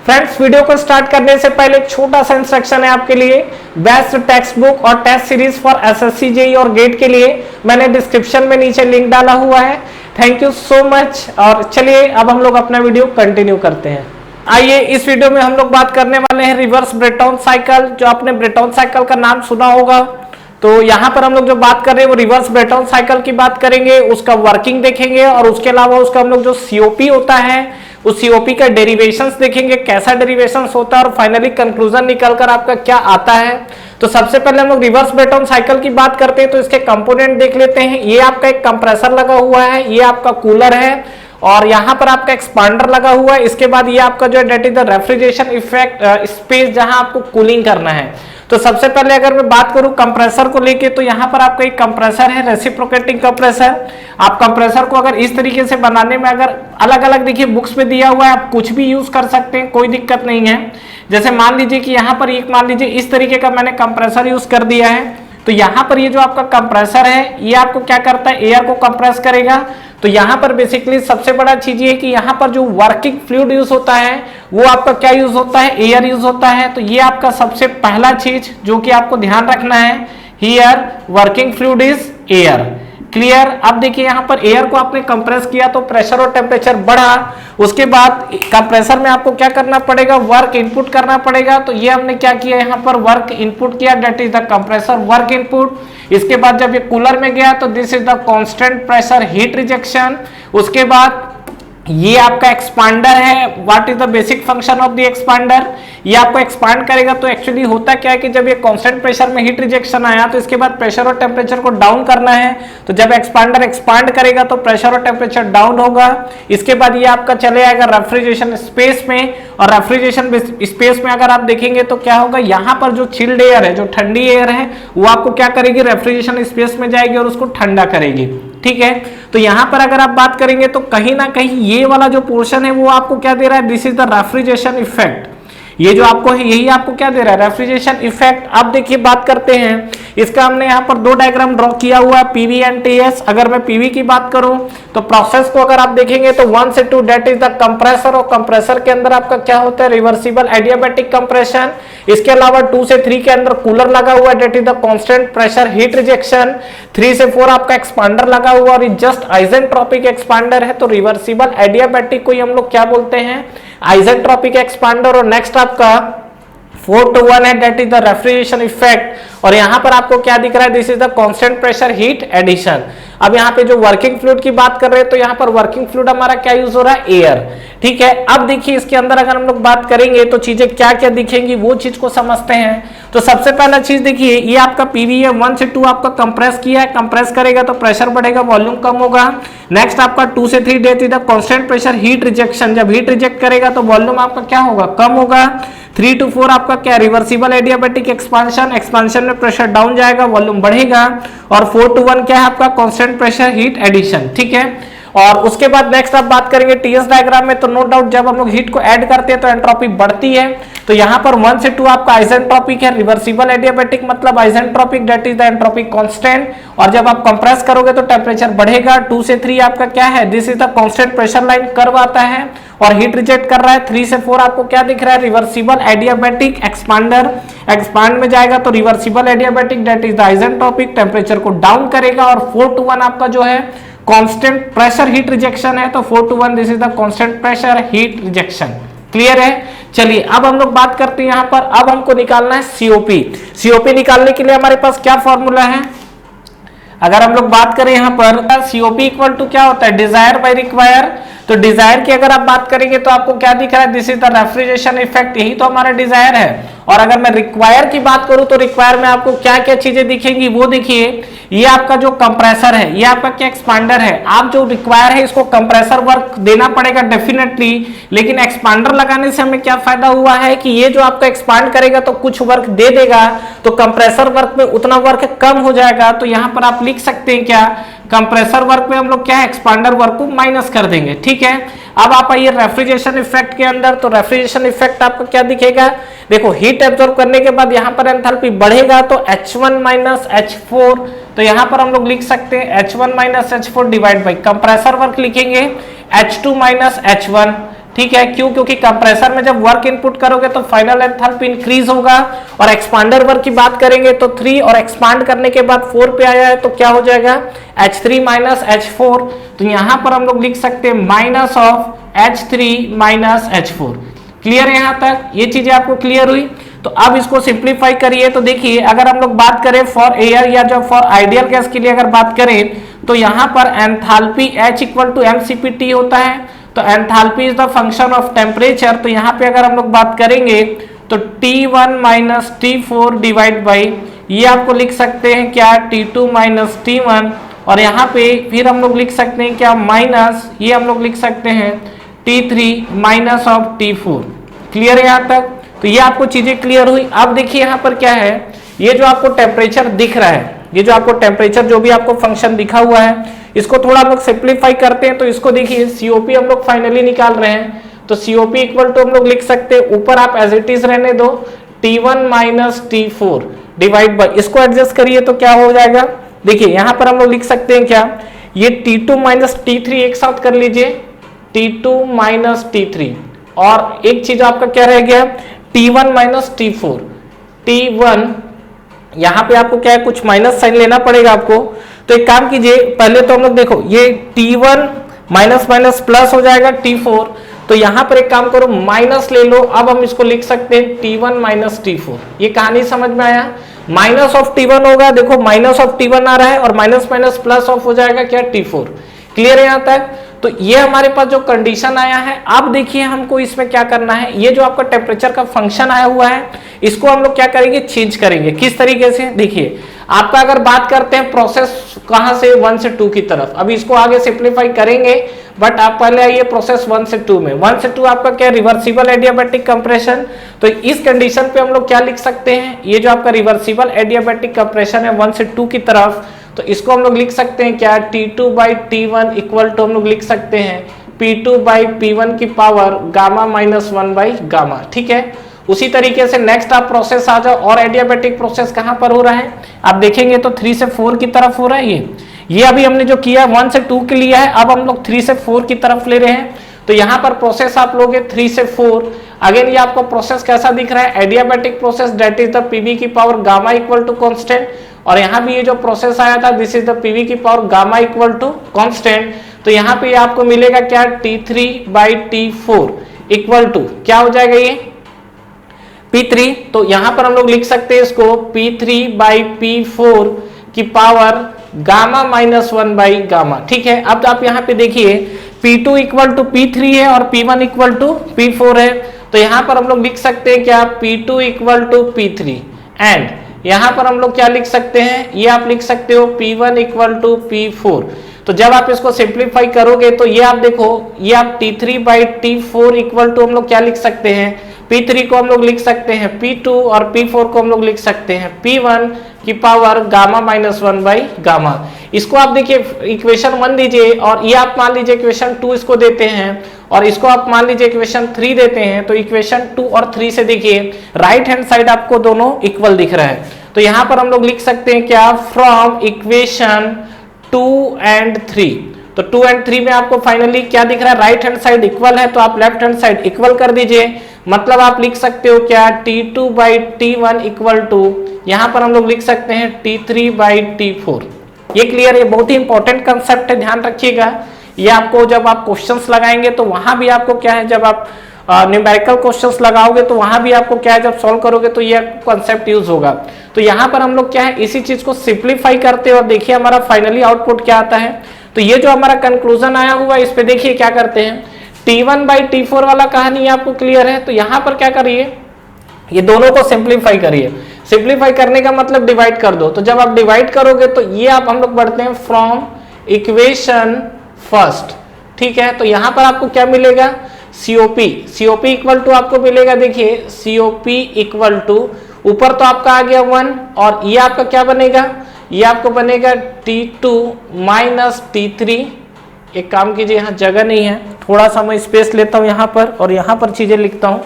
Friends, video को start करने से पहले एक छोटा सा इंस्ट्रक्शन है आपके लिए। बेस्ट टेक्स्ट बुक और test series for SSC JEE और गेट के लिए मैंने डिस्क्रिप्शन में नीचे लिंक डाला हुआ है। Thank you so much. और चलिए अब हम लोग अपना वीडियो कंटिन्यू करते हैं। आइए, इस वीडियो में हम लोग बात करने वाले हैं रिवर्स ब्रेटॉन साइकिल। जो आपने ब्रेटॉन साइकिल का नाम सुना होगा, तो यहाँ पर हम लोग जो बात कर रहे हैं वो रिवर्स ब्रेटॉन साइकिल की बात करेंगे, उसका वर्किंग देखेंगे और उसके अलावा उसका हम लोग जो सीओपी होता है उस सीओपी का डेरिवेशंस देखेंगे, कैसा डेरिवेशंस होता है और फाइनली कंक्लूजन निकलकर आपका क्या आता है। तो सबसे पहले हम लोग रिवर्स ब्रेटॉन साइकिल की बात करते हैं तो इसके कंपोनेंट देख लेते हैं। ये आपका एक कंप्रेसर लगा हुआ है, ये आपका कूलर है और यहाँ पर आपका एक्सपांडर लगा हुआ है। इसके बाद ये आपका जो है that is the refrigeration effect space, जहां आपको कूलिंग करना है। तो सबसे पहले अगर मैं बात करूं कंप्रेसर को लेके, तो यहाँ पर आपका एक कंप्रेसर है, रेसिप्रोकेटिंग कंप्रेसर। आप कंप्रेसर को अगर इस तरीके से बनाने में, अगर अलग अलग देखिए बुक्स में दिया हुआ है, आप कुछ भी यूज कर सकते हैं, कोई दिक्कत नहीं है। जैसे मान लीजिए कि यहाँ पर एक मान लीजिए इस तरीके का मैंने कंप्रेसर यूज कर दिया है। तो यहाँ पर ये जो आपका कंप्रेसर है ये आपको क्या करता है, एयर को कंप्रेस करेगा। तो यहाँ पर बेसिकली सबसे बड़ा चीज ये है कि यहाँ पर जो वर्किंग फ्लूइड यूज होता है वो आपका क्या यूज होता है, एयर यूज होता है। तो ये आपका सबसे पहला चीज जो कि आपको ध्यान रखना है, here working fluid is air. Clear. अब देखिए यहाँ पर एयर को आपने कंप्रेस किया तो प्रेशर और टेम्परेचर बढ़ा। उसके बाद कंप्रेसर में आपको क्या करना पड़ेगा, वर्क इनपुट करना पड़ेगा। तो ये हमने क्या किया, यहाँ पर वर्क इनपुट किया, that is the compressor work input. इसके बाद जब ये कूलर में गया तो this is the constant pressure heat rejection. उसके बाद ये आपका एक्सपांडर है। What is the basic function of the expander, ये आपको एक्सपांड करेगा। तो एक्चुअली होता क्या है कि जब ये कांस्टेंट प्रेशर में हीट रिजेक्शन आया तो इसके बाद प्रेशर और टेम्परेचर को डाउन करना है। तो जब एक्सपांडर एक्सपांड करेगा तो प्रेशर और टेम्परेचर डाउन होगा। इसके बाद ये आपका चले आएगा रेफ्रिजरेशन स्पेस में, और रेफ्रिजरेशन स्पेस में अगर आप देखेंगे तो क्या होगा, यहाँ पर जो चिल्ड एयर है, जो ठंडी एयर है, वो आपको क्या करेगी, रेफ्रिजरेशन स्पेस में जाएगी और उसको ठंडा करेगी। ठीक है। तो यहां पर अगर आप बात करेंगे तो कहीं ना कहीं ये वाला जो पोर्शन है वो आपको क्या दे रहा है, this is the refrigeration effect. ये जो आपको है यही आपको क्या दे रहा है, रेफ्रिजरेशन इफेक्ट। अब देखिए बात करते हैं इसका, हमने यहाँ पर दो डायग्राम ड्रॉ किया हुआ है, पीवी एंड टीएस। अगर मैं पीवी की बात करूं तो प्रोसेस को अगर आप देखेंगे तो 1 से 2 दैट इज द कंप्रेसर, और कंप्रेसर के अंदर आपका क्या होता है, रिवर्सिबल एडियाबैटिक कंप्रेशन। इसके अलावा 2 से 3 के अंदर कूलर लगा हुआ है, that is the constant pressure heat rejection. 3 से 4 आपका एक्सपांडर लगा हुआ और जस्ट आइसेंट्रोपिक एक्सपांडर है। तो रिवर्सिबल एडियाबैटिक को हम लोग क्या बोलते हैं, आइसेंट्रोपिक एक्सपांडर। और नेक्स्ट आपका 4 to 1 है, that is the refrigeration effect. और यहां पर आपको क्या दिख रहा है, this is the constant pressure heat addition. अब यहाँ पे जो वर्किंग फ्लूइड की बात कर रहे हैं तो यहाँ पर वर्किंग फ्लूइड हमारा क्या यूज हो रहा है, एयर। ठीक है। अब देखिए इसके अंदर अगर हम लोग बात करेंगे तो चीजें क्या क्या दिखेंगी वो चीज को समझते हैं। तो सबसे पहला चीज देखिए, ये आपका पीवी है, 1 से 2 आपका कंप्रेस किया है, कंप्रेस करेगा तो प्रेशर बढ़ेगा, वॉल्यूम कम होगा। नेक्स्ट आपका 2 से 3 that is the constant pressure heat rejection. जब हीट रिजेक्ट करेगा तो वॉल्यूम आपका क्या होगा, कम होगा। 3 to 4 आपका क्या, रिवर्सिबल एडियाबैटिक एक्सपांशन। एक्सपांशन में प्रेशर डाउन जाएगा, वॉल्यूम बढ़ेगा। और 4 to 1 क्या है आपका, कांस्टेंट प्रेशर हीट एडिशन। ठीक है। और उसके बाद नेक्स्ट आप बात करेंगे टीएस डायग्राम में, तो नो डाउट जब हम लोग हीट को ऐड करते हैं तो एंट्रोपी बढ़ती है। तो यहाँ पर 1 से 2 आपका आइसेंट्रोपिक है, रिवर्सिबल एडियाबैटिक मतलब isentropic, that is the entropic constant. और जब आप कंप्रेस करोगे तो टेम्परेचर बढ़ेगा। 2 से 3 आपका क्या है, this is the constant pressure line curve आता है और हीट रिजेक्ट कर रहा है। 3 से 4 आपको क्या दिख रहा है, रिवर्सिबल एडियाबैटिक एक्सपांडर। एक्सपांड में जाएगा तो reversible adiabatic, that is the isentropic, temperature को डाउन करेगा। और 4 to 1 आपका जो है कांस्टेंट प्रेशर हीट रिजेक्शन है। तो 4 to 1 this is the constant pressure heat rejection. Clear है। चलिए अब हम लोग बात करते हैं यहाँ पर, अब हमको निकालना है सीओपी। सीओपी निकालने के लिए हमारे पास क्या फॉर्मूला है, अगर हम लोग बात करें यहाँ पर सीओपी इक्वल टू क्या होता है, डिजायर बाय रिक्वायर। तो डिजायर की अगर आप बात करेंगे तो आपको क्या दिख रहा है, this is the refrigeration effect, यही तो हमारा डिजायर है। और अगर मैं रिक्वायर की बात करूं तो रिक्वायर में आपको क्या क्या चीजें दिखेंगी वो देखिए, ये आपका जो कंप्रेसर है, ये आपका क्या एक्सपांडर है। आप जो रिक्वायर है इसको कंप्रेसर वर्क देना पड़ेगा डेफिनेटली, लेकिन एक्सपांडर लगाने से हमें क्या फायदा हुआ है कि ये जो आपका एक्सपांड करेगा तो कुछ वर्क दे देगा, तो कंप्रेसर वर्क में उतना वर्क कम हो जाएगा। तो यहाँ पर आप लिख सकते हैं क्या, कंप्रेसर वर्क में हम लोग क्या है, एक्सपांडर वर्क को माइनस कर देंगे। ठीक है। अब आप आइए रेफ्रिजरेशन इफेक्ट के अंदर, तो रेफ्रिजरेशन इफेक्ट आपको क्या दिखेगा, देखो हीट एब्जॉर्ब करने के बाद यहाँ पर एंथैल्पी बढ़ेगा तो H1 माइनस H4, तो यहाँ पर हम लोग लिख सकते हैं H1 minus H4 divide by compressor work लिखेंगे H2 माइनस H1। ठीक है, क्यों? क्योंकि कंप्रेसर में जब वर्क इनपुट करोगे तो फाइनल एंथैल्पी इंक्रीज होगा, और एक्सपांडर वर्क की बात करेंगे तो 3 और एक्सपांड करने के बाद 4 पे आया है तो क्या हो जाएगा H3 माइनस H4। तो यहां पर हम लोग लिख सकते हैं minus of H3 minus H4। Clear है यहां तक? ये चीजें आपको क्लियर हुई? तो अब इसको सिंप्लीफाई करिए तो देखिए, अगर हम लोग बात करें फॉर एयर या जो फॉर आइडियल गैस के लिए अगर बात करें तो यहां पर enthalpy H equal to mCp T होता है। तो enthalpy is the function of temperature. तो यहाँ पे अगर हम लोग बात करेंगे तो T1 minus T4 divide by, ये आपको लिख सकते हैं क्या, T2 माइनस T1, और यहाँ पे फिर हम लोग लिख सकते हैं क्या, माइनस, ये हम लोग लिख सकते हैं T3 minus of T4। Clear है यहाँ तक? तो ये आपको चीजें क्लियर हुई। अब देखिए यहाँ पर क्या है, ये जो आपको टेम्परेचर दिख रहा है, ये जो आपको टेम्परेचर जो भी आपको फंक्शन दिखा हुआ है, इसको थोड़ा हम लोग सिंप्लीफाई करते हैं। तो इसको देखिए COP हम लोग फाइनली निकाल रहे हैं, तो COP इक्वल टू हम लोग लिख सकते हैं, ऊपर आप एज इट इज रहने दो, T1 minus T4 divide by, इसको एडजस्ट करिए तो क्या हो जाएगा, देखिए यहाँ पर हम लोग लिख सकते हैं क्या, ये T2 माइनस T3 एक साथ कर लीजिए, T2 माइनस T3, और एक चीज आपका क्या रह गया, T1 माइनस T4। T1 यहाँ पे आपको क्या है, कुछ माइनस साइन लेना पड़ेगा आपको। तो एक काम कीजिए, पहले तो हम लोग देखो ये T1 माइनस माइनस प्लस हो जाएगा T4, तो यहां पर एक काम करो माइनस ले लो। अब हम इसको लिख सकते हैं T1 माइनस T4। ये कहानी समझ में आया? माइनस ऑफ T1 होगा, देखो माइनस ऑफ T1 आ रहा है, और माइनस माइनस प्लस ऑफ हो जाएगा क्या, T4। क्लियर है यहां तक? तो ये हमारे पास जो कंडीशन आया है। अब देखिए हमको इसमें क्या करना है, ये जो आपका टेम्परेचर का फंक्शन आया हुआ है, इसको हम लोग क्या करेंगे, चेंज करेंगे। किस तरीके से, देखिए आपका अगर बात करते हैं प्रोसेस कहां से, 1 से 2 की तरफ, अभी इसको आगे सिंप्लीफाई करेंगे, बट आप पहले आइए प्रोसेस 1 से 2 में। 1 से 2 आपका क्या, रिवर्सिबल एडियाबैटिक कंप्रेशन। तो इस कंडीशन पे हम लोग क्या लिख सकते हैं, ये जो आपका रिवर्सिबल एडियाबैटिक कंप्रेशन है 1 से 2 की तरफ, तो इसको हम लोग लिख सकते हैं क्या, T2 by T1 equal to हम लोग लिख सकते हैं P2 बाई P1 की power gamma minus 1 by gamma. ठीक है, उसी तरीके से नेक्स्ट आप प्रोसेस आ जाओ, और एडियाबैटिक प्रोसेस कहां पर हो रहा है, आप देखेंगे तो 3 से 4 की तरफ हो रहा है। ये अभी हमने जो किया 1 से 2 के लिया है, अब हम लोग 3 से 4 की तरफ ले रहे हैं। तो यहाँ पर प्रोसेस आप लोगे 3 से 4। अगेन ये आपको प्रोसेस कैसा दिख रहा है, adiabatic process, that is the PV की power gamma equal to constant, और यहाँ भी ये जो प्रोसेस आया था दिस इज द पीवी की power gamma equal to constant. तो यहाँ पे आपको मिलेगा क्या, T3 by T4 equal to क्या हो जाएगा, ये P3। तो यहाँ पर हम लोग लिख सकते हैं इसको P3 बाई P4 की power gamma minus 1 by gamma. ठीक है, अब आप यहाँ पे देखिए P2 इक्वल टू P3 है और P1 इक्वल टू P4 है। तो यहाँ पर हम लोग लिख सकते हैं क्या, P2 equal to P3, and यहाँ पर हम लोग क्या लिख सकते हैं, ये आप लिख सकते हो P1 इक्वल टू P4। तो जब आप इसको सिंप्लीफाई करोगे तो ये आप देखो, ये आप T3 by T4 equal to हम लोग क्या लिख सकते हैं, P3 को हम लोग लिख सकते हैं P2, और P4 को हम लोग लिख सकते हैं P1 की power gamma minus 1 by gamma. इसको आप देखिए इक्वेशन 1 दीजिए, और ये आप मान लीजिए इक्वेशन 2 इसको देते हैं, और इसको आप मान लीजिए इक्वेशन 3 देते हैं। तो इक्वेशन 2 और 3 से देखिए राइट हैंड साइड आपको दोनों इक्वल दिख रहा है। तो यहाँ पर हम लोग लिख सकते हैं क्या, फ्रॉम इक्वेशन 2 एंड 3। तो 2 एंड 3 में आपको फाइनली क्या दिख रहा है, राइट हैंड साइड इक्वल है, तो आप लेफ्ट हैंड साइड इक्वल कर दीजिए। मतलब आप लिख सकते हो क्या, T2 by T1 equal to, यहाँ पर हम लोग लिख सकते हैं T3 बाई T4। ये क्लियर है, बहुत ही इंपॉर्टेंट कंसेप्ट है, ध्यान रखिएगा। ये आपको जब आप क्वेश्चंस लगाएंगे तो वहां भी आपको क्या है, जब आप न्यूमेरिकल क्वेश्चंस लगाओगे तो वहां भी आपको क्या है, जब सॉल्व करोगे तो ये कॉन्सेप्ट यूज होगा। तो यहाँ पर हम लोग क्या है, इसी चीज को सिंप्लीफाई करते हैं, और देखिए हमारा फाइनली आउटपुट क्या आता है। तो ये जो हमारा कंक्लूजन आया हुआ है, इस पे देखिए क्या करते हैं, T1 बाई T4 वाला कहानी आपको क्लियर है। तो यहाँ पर क्या करिए, ये दोनों को सिंप्लीफाई करिए। सिंप्लीफाई करने का मतलब डिवाइड कर दो। तो जब आप डिवाइड करोगे तो ये आप हम लोग बढ़ते हैं फ्रॉम इक्वेशन फर्स्ट। ठीक है, तो यहाँ पर आपको क्या मिलेगा, COP इक्वल टू आपको मिलेगा, देखिए COP इक्वल टू, ऊपर तो आपका आ गया 1, और ये आपका क्या बनेगा, ये आपको बनेगा T2 माइनस T3। एक काम कीजिए, यहाँ जगह नहीं है, थोड़ा सा मैं स्पेस लेता हूँ यहाँ पर, और यहाँ पर चीजें लिखता हूँ।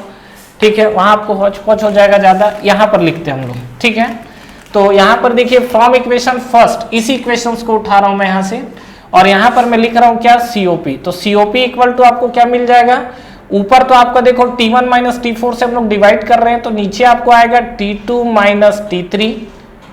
ठीक है, वहां आपको हौच पौच हो जाएगा ज्यादा, यहाँ पर लिखते हैं हम लोग। ठीक है, तो यहाँ पर देखिए फ्रॉम इक्वेशन फर्स्ट, इसी इक्वेशंस को उठा रहा हूं मैं यहाँ से, और यहाँ पर मैं लिख रहा हूँ क्या, COP। तो COP इक्वल टू आपको क्या मिल जाएगा, ऊपर तो आपका देखो T1 माइनस T4 से हम लोग डिवाइड कर रहे हैं, तो नीचे आपको आएगा T2 minus T3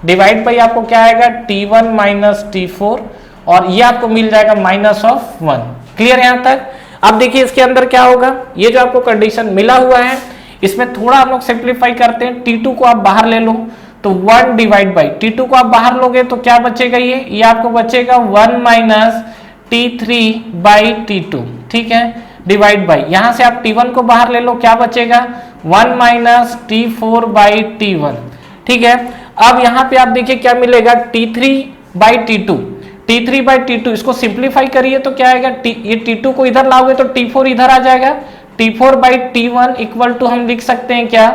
divide by आपको क्या आएगा T1 माइनस T4 और ये आपको मिल जाएगा -1। क्लियर यहां तक? अब देखिए इसके अंदर क्या होगा, ये जो आपको कंडीशन मिला हुआ है इसमें थोड़ा हम लोग सिंप्लीफाई करते हैं। T2 को आप बाहर ले लो तो 1 डिवाइड बाई T2 को आप बाहर लोगे तो क्या बचेगा, ये आपको बचेगा 1 माइनस T3 बाई T2, ठीक है, डिवाइड बाई यहां से आप T1 को बाहर ले लो, क्या बचेगा 1 माइनस T4 बाई T1, ठीक है। अब यहां पे आप देखिए क्या मिलेगा T3 by T2, T3 by T2 इसको सिंप्लीफाई करिए तो क्या आएगा, ये T2 को इधर लाओगे तो T4 इधर आ जाएगा, T4 by T1 equal to हम लिख सकते हैं क्या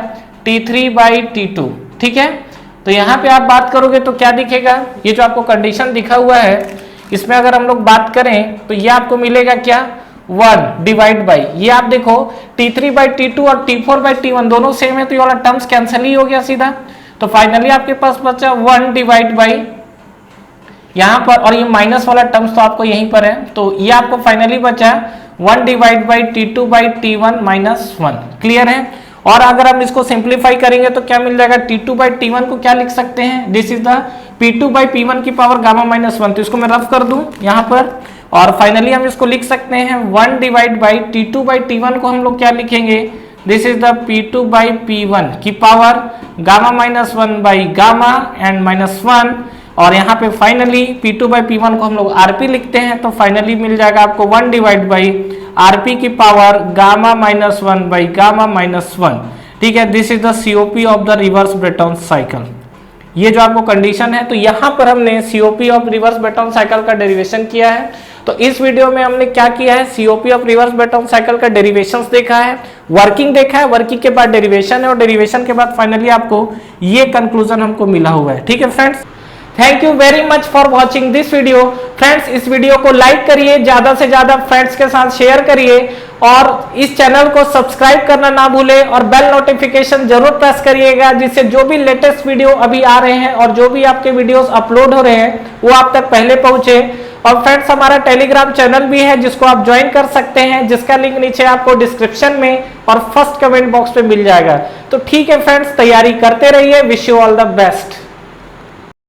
T3 बाई T2, ठीक है। तो यहाँ पे आप बात करोगे तो क्या दिखेगा, ये जो आपको कंडीशन दिखा हुआ है इसमें अगर हम लोग बात करें तो ये आपको मिलेगा क्या 1 डिवाइड बाई, ये आप देखो T3 बाई T2 और T4 बाई T1 दोनों सेम है तो ये वाला टर्म्स कैंसिल ही हो गया सीधा। तो फाइनली आपके पास बचा 1 डिवाइड बाई यहाँ पर, और ये माइनस वाला टर्म्स तो आपको यहीं पर है, तो ये आपको फाइनली बचा 1 divide by T2 by T1 minus 1। Clear है? और अगर हम इसको सिंप्लीफाई करेंगे तो क्या मिल जाएगा, T2 बाई T1 को क्या लिख सकते हैं, this is the P2 by P1 की पावर गामा माइनस 1। तो इसको मैं रफ कर दूं यहाँ पर और फाइनली हम इसको लिख सकते हैं 1 divide by T2 by T1 को हम लोग क्या लिखेंगे, this is the P2 by P1 की power gamma minus 1 by gamma and minus 1, और यहाँ पे फाइनली P2 बाई P1 को हम लोग RP लिखते हैं तो फाइनली मिल जाएगा आपको 1 डिवाइड बाई RP की power gamma minus 1 by gamma minus 1, ठीक है। This is the COP of the reverse Brayton cycle. ये जो आपको कंडीशन है, तो यहाँ पर हमने COP of reverse Brayton cycle का डेरिवेशन किया है। तो इस वीडियो में हमने क्या किया है, COP of reverse Brayton cycle का डेरिवेशंस देखा है, वर्किंग देखा है, वर्किंग के बाद डेरिवेशन है और डेरिवेशन के बाद फाइनली आपको ये कंक्लूजन हमको मिला हुआ है, ठीक है friends. Thank you very much for watching this video. Friends इस वीडियो को लाइक करिए, ज्यादा से ज्यादा फ्रेंड्स के साथ शेयर करिए और इस चैनल को सब्सक्राइब करना ना भूलें और बेल नोटिफिकेशन जरूर प्रेस करिएगा, जिससे जो भी लेटेस्ट वीडियो अभी आ रहे हैं और जो भी आपके वीडियोस अपलोड हो रहे हैं वो आप तक पहले पहुंचे। और फ्रेंड्स हमारा टेलीग्राम चैनल भी है जिसको आप ज्वाइन कर सकते हैं, जिसका लिंक नीचे आपको डिस्क्रिप्शन में और फर्स्ट कमेंट बॉक्स में मिल जाएगा। तो ठीक है फ्रेंड्स, तैयारी करते रहिए। Wish you all the best.